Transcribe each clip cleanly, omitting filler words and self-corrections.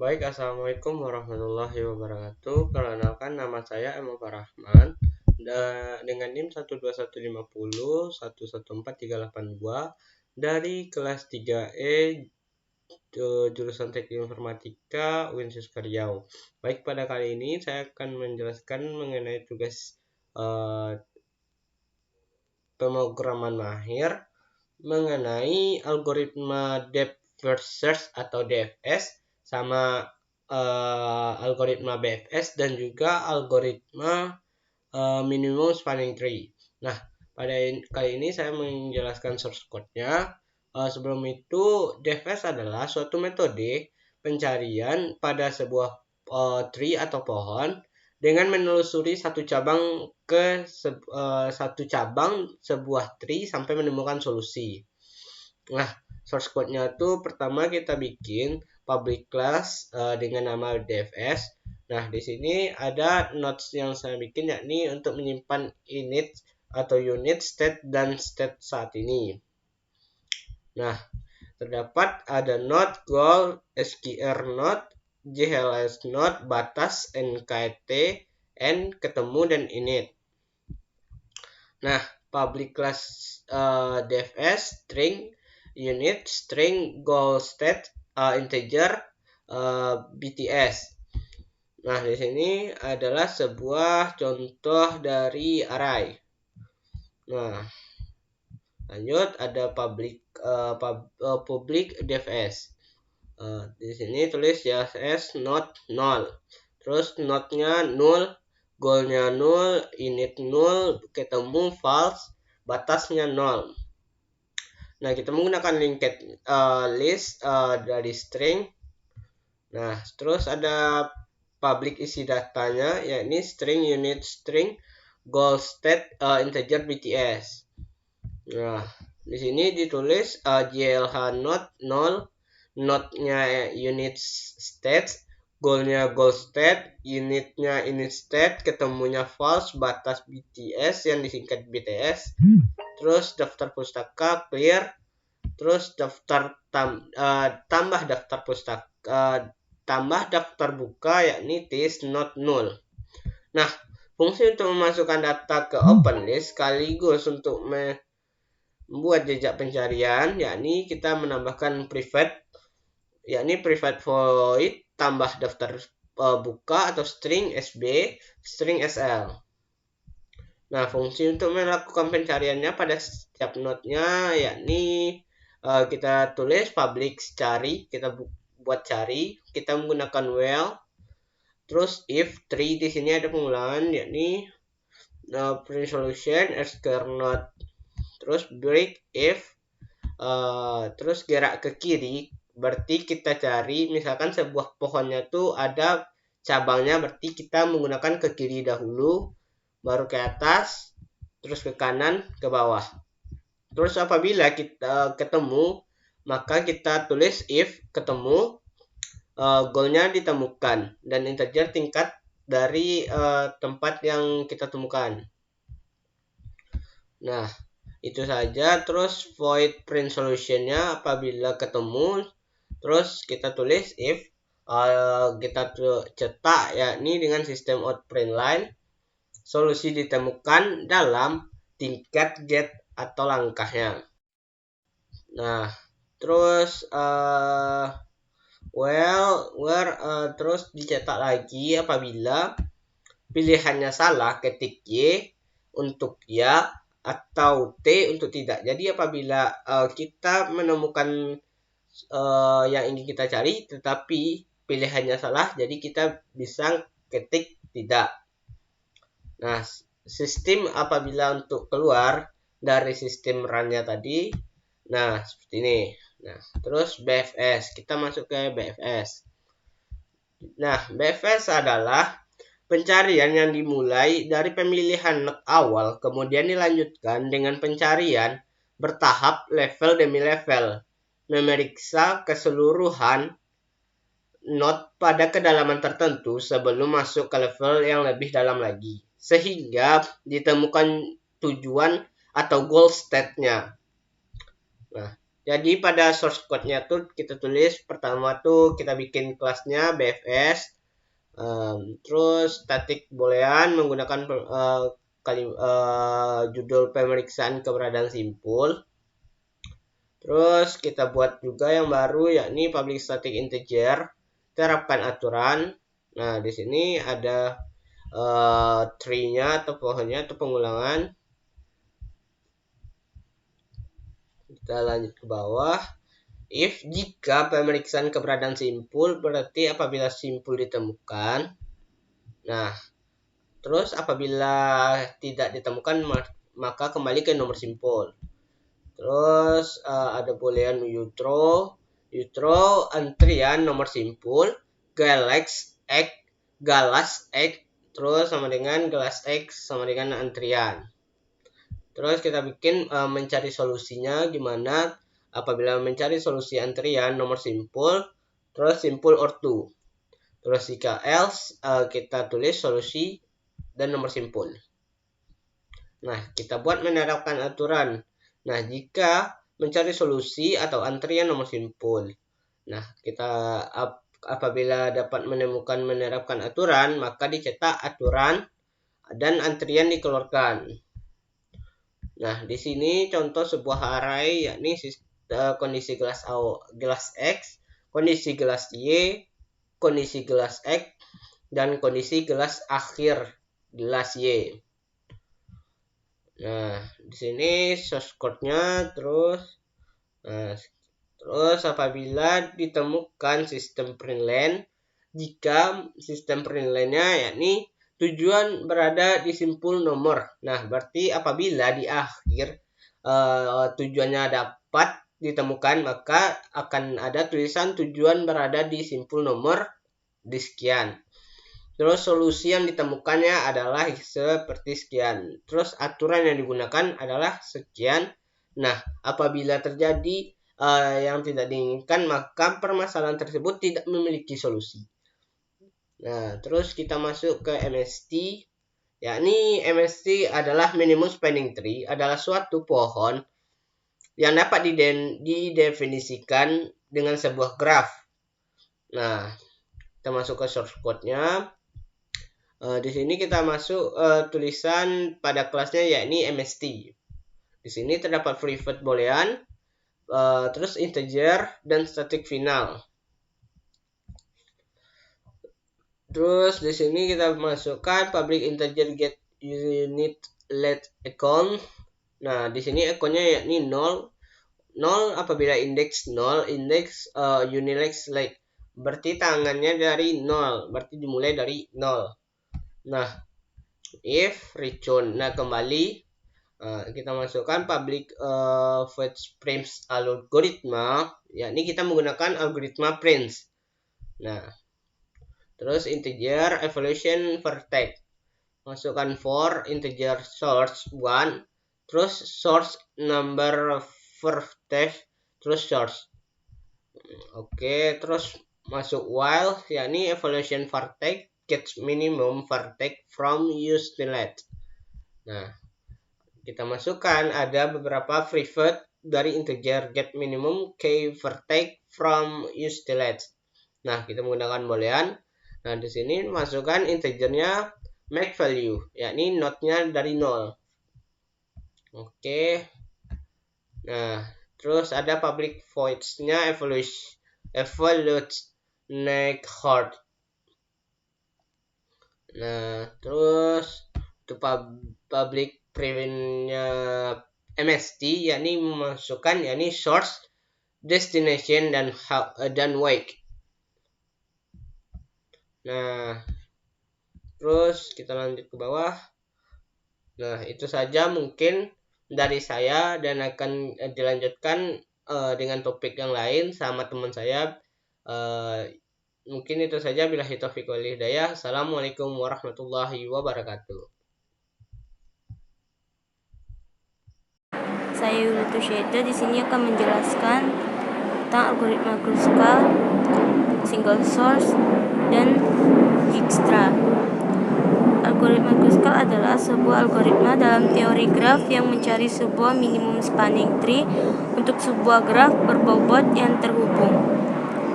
Baik, Assalamualaikum warahmatullahi wabarakatuh. Perkenalkan, nama saya Emma Farahman dengan NIM 12150114382 dari kelas 3E jurusan Teknik Informatika Uinsus Riau. Baik, pada kali ini saya akan menjelaskan mengenai tugas pemrograman mahir mengenai algoritma depth first search atau DFS sama algoritma BFS dan juga algoritma minimum spanning tree. Nah, pada kali ini saya menjelaskan source code-nya. Sebelum itu, DFS adalah suatu metode pencarian pada sebuah tree atau pohon dengan menelusuri satu cabang ke sebuah tree sampai menemukan solusi. Nah, source code-nya tuh pertama kita bikin public class dengan nama DFS. Nah, di sini ada nodes yang saya bikin yakni untuk menyimpan init atau unit, state, dan state saat ini. Nah, terdapat ada node, goal, SQR node, JLS node, batas, NKT, N, ketemu, dan init. Nah, public class DFS, string, unit, string, goal, state, integer, BTS. Nah, di sini adalah sebuah contoh dari array. Nah, lanjut ada public DFS. Di sini tulis JSS not null. Terus node-nya null, goal-nya null, init null, ketemu false, batasnya null. Nah, kita menggunakan linked list dari string. Nah, terus ada public isi datanya, yakni string, unit, string, goal, state, integer, BTS. Nah, di sini ditulis JLH not null, node-nya unit state, goal-nya goal state, unitnya init state, ketemunya false, batas BTS yang disingkat BTS. Terus daftar pustaka clear, terus daftar tambah daftar pustaka tambah daftar buka yakni this not null. Nah, fungsi untuk memasukkan data ke open list sekaligus untuk membuat jejak pencarian yakni kita menambahkan private void tambah daftar buka atau string SB, string SL. Nah, fungsi untuk melakukan pencariannya pada setiap node-nya yakni kita tulis public cari, kita buat cari, kita menggunakan while. Terus if tree di sini ada pengulangan yakni print solution square node. Terus break if terus gerak ke kiri berarti kita cari misalkan sebuah pohonnya tuh ada cabangnya, berarti kita menggunakan ke kiri dahulu baru ke atas terus ke kanan ke bawah. Terus apabila kita ketemu maka kita tulis if ketemu goalnya ditemukan dan integer tingkat dari tempat yang kita temukan. Nah, itu saja. Terus void print solutionnya apabila ketemu terus kita tulis if kita cetak yakni dengan sistem out print line solusi ditemukan dalam tingkat get atau langkahnya. Nah, terus terus dicetak lagi apabila pilihannya salah ketik Y untuk ya atau T untuk tidak. Jadi apabila kita menemukan yang ingin kita cari tetapi pilihannya salah, jadi kita bisa ketik tidak. Nah, sistem apabila untuk keluar dari sistem run-nya tadi, nah seperti ini. Nah, terus BFS, kita masuk ke BFS. Nah, BFS adalah pencarian yang dimulai dari pemilihan node awal, kemudian dilanjutkan dengan pencarian bertahap level demi level, memeriksa keseluruhan node pada kedalaman tertentu sebelum masuk ke level yang lebih dalam lagi, sehingga ditemukan tujuan atau goal state-nya. Nah, Jadi pada source code-nya tuh kita tulis pertama tuh kita bikin kelasnya BFS, terus static boolean menggunakan judul pemeriksaan keberadaan simpul. Terus kita buat juga yang baru yakni public static integer, terapkan aturan. Nah, di sini ada tree-nya atau pohonnya atau pengulangan. Kita lanjut ke bawah. If jika pemeriksaan keberadaan simpul berarti apabila simpul ditemukan. Nah, terus apabila tidak ditemukan maka kembali ke nomor simpul. Terus ada boolean you throw antrian nomor simpul galas x terus sama dengan galas x sama dengan antrian. Terus kita bikin mencari solusinya gimana apabila mencari solusi antrian nomor simpul terus simpul or two. Terus jika else kita tulis solusi dan nomor simpul. Nah, kita buat menerapkan aturan. Nah, jika mencari solusi atau antrian nomor simpul. Nah, kita apabila dapat menerapkan aturan, maka dicetak aturan dan antrian dikeluarkan. Nah, di sini contoh sebuah array yakni kondisi gelas X, kondisi gelas Y, kondisi gelas X, dan kondisi gelas akhir gelas Y. Nah, di sini source code-nya terus apabila ditemukan sistem println, jika sistem println-nya yakni tujuan berada di simpul nomor. Nah, berarti apabila di akhir tujuannya dapat ditemukan, maka akan ada tulisan tujuan berada di simpul nomor di sekian. Terus solusi yang ditemukannya adalah seperti sekian. Terus aturan yang digunakan adalah sekian. Nah, apabila terjadi yang tidak diinginkan, maka permasalahan tersebut tidak memiliki solusi. Nah, terus kita masuk ke MST. Yakni MST adalah minimum spanning tree, adalah suatu pohon yang dapat didefinisikan dengan sebuah graf. Nah, kita masuk ke source code-nya. Di sini kita masuk tulisan pada kelasnya yakni MST. Di sini terdapat private boolean, terus integer dan static final. Terus di sini kita masukkan public integer get unit let icon. Nah, di sini ikonnya yakni 0. 0 apabila indeks 0, indeks unilex let. Berarti tangannya dari 0, berarti dimulai dari 0. Nah, if return. Nah, kembali kita masukkan public fetch prims algoritma, yakni kita menggunakan algoritma prims. Nah, terus integer evaluation vertex. Masukkan for integer source 1, terus source number vertex, terus source. Oke, terus masuk while, yakni evaluation vertex gets minimum vertex from use delete. Nah, kita masukkan ada beberapa private dari integer get minimum k vertex from use delete. Nah, kita menggunakan boolean. Nah, di sini masukkan integernya make value, yakni node-nya dari 0. Oke. Nah, terus ada public voids-nya evaluate neck hard. Nah, terus untuk public preview-nya MST yakni memasukkan yakni source, destination dan wake. Nah, terus kita lanjut ke bawah. Nah, itu saja mungkin dari saya dan akan dilanjutkan dengan topik yang lain sama teman saya. Mungkin itu saja, billahi taufiq wal hidayah. Assalamualaikum warahmatullahi wabarakatuh. Saya Yuli Tusyeda di sini akan menjelaskan tentang algoritma Kruskal, single source, dan Dijkstra. Algoritma Kruskal adalah sebuah algoritma dalam teori graf yang mencari sebuah minimum spanning tree untuk sebuah graf berbobot yang terhubung.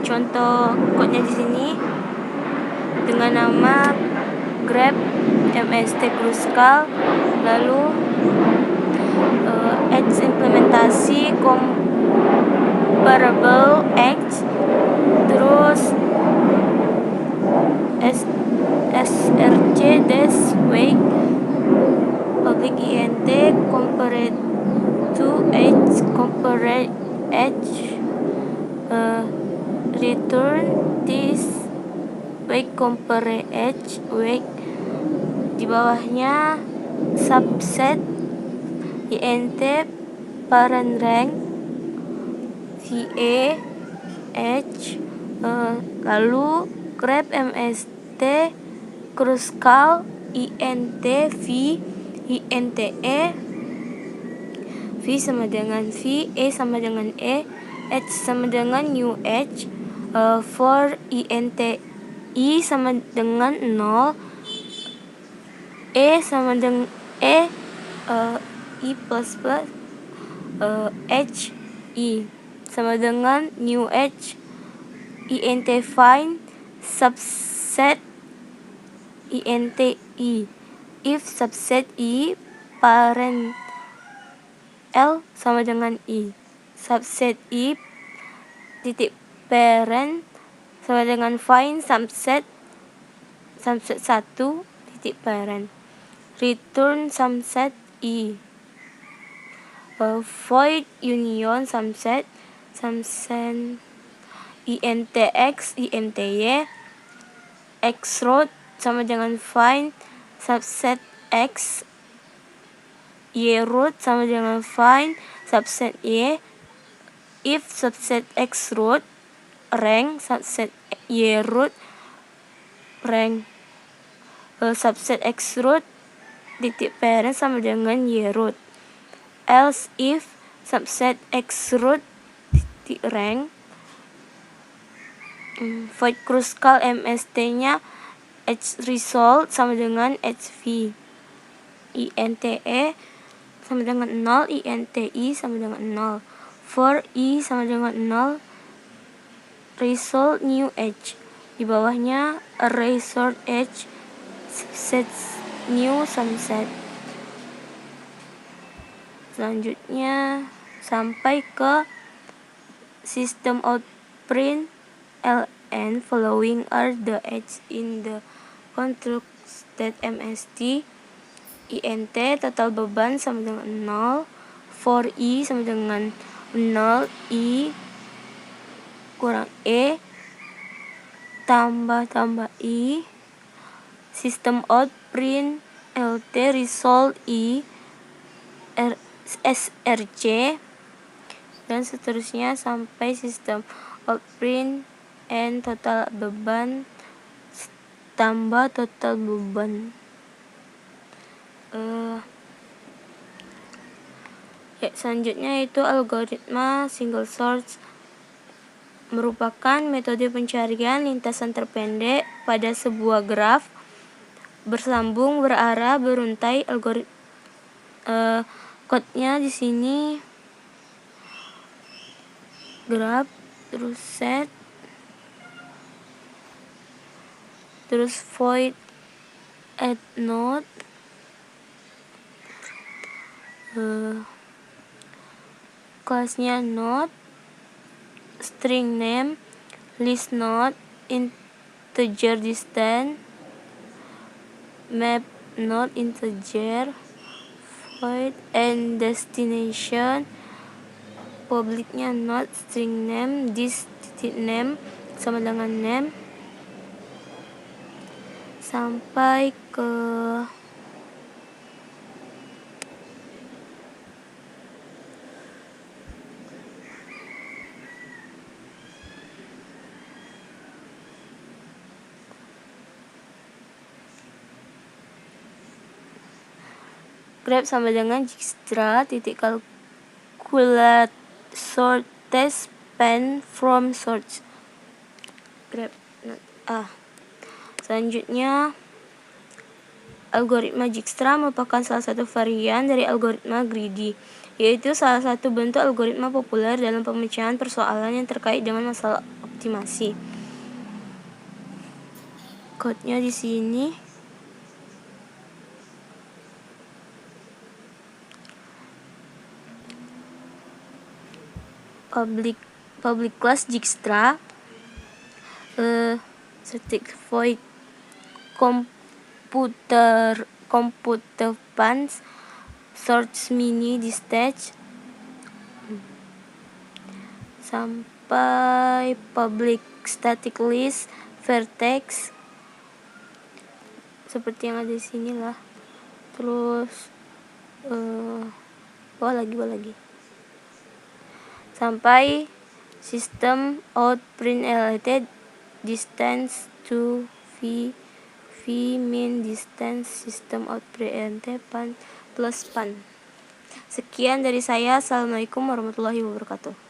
Contoh kodenya di sini dengan nama grep MST Kruskal, lalu X implementasi comparable X, terus SRC dash weight public int compared to H compared H return this weight compare H weight. Di bawahnya subset int parent rank va H, lalu grep mst Kruskal int v int v sama dengan v, sama dengan h sama dengan new h, for int i sama dengan 0, sama dengan i plus plus h i sama dengan new h int find subset int i if subset i parent L sama dengan I, subset I titik parent sama dengan find subset 1 titik parent, return subset I, void union subset int x int y, x root sama dengan find subset x, y root sama dengan find subset y, if subset x root rank subset y root rank, subset x root titik parent sama dengan y root, else if subset x root titik rank, void Kruskal mst nya h result sama dengan hv, int sama dengan 0, int i sama dengan 0, for i sama dengan 0, result new h. Di bawahnya result h set new subset. Selanjutnya sampai ke system out print ln following are the h in the construct state mst, int total beban sama dengan 0, for i sama dengan 0, i kurang tambah i, system out print lt result i src, dan seterusnya sampai system out print n total beban tambah total beban. Selanjutnya itu algoritma single source, merupakan metode pencarian lintasan terpendek pada sebuah graf bersambung berarah beruntai. Kodenya di sini graf terus set terus void add node, kelasnya node, string name, list node, integer distance, map node integer, void and destination, publicnya node, string name, this titik name sama dengan name, sampai ke grep sama dengan Dijkstra titik calculate sort test span from source grep. Selanjutnya Algoritma Dijkstra merupakan salah satu varian dari algoritma greedy, yaitu salah satu bentuk algoritma populer dalam pemecahan persoalan yang terkait dengan masalah optimasi. Kodenya di sini. Public class Dijkstra static void computer punch source mini distance sampai public static list vertex seperti yang ada di sini lah. Terus bawah lagi sampai system out print related distance to v min distance system out print pan plus pan. Sekian dari saya. Assalamualaikum warahmatullahi wabarakatuh.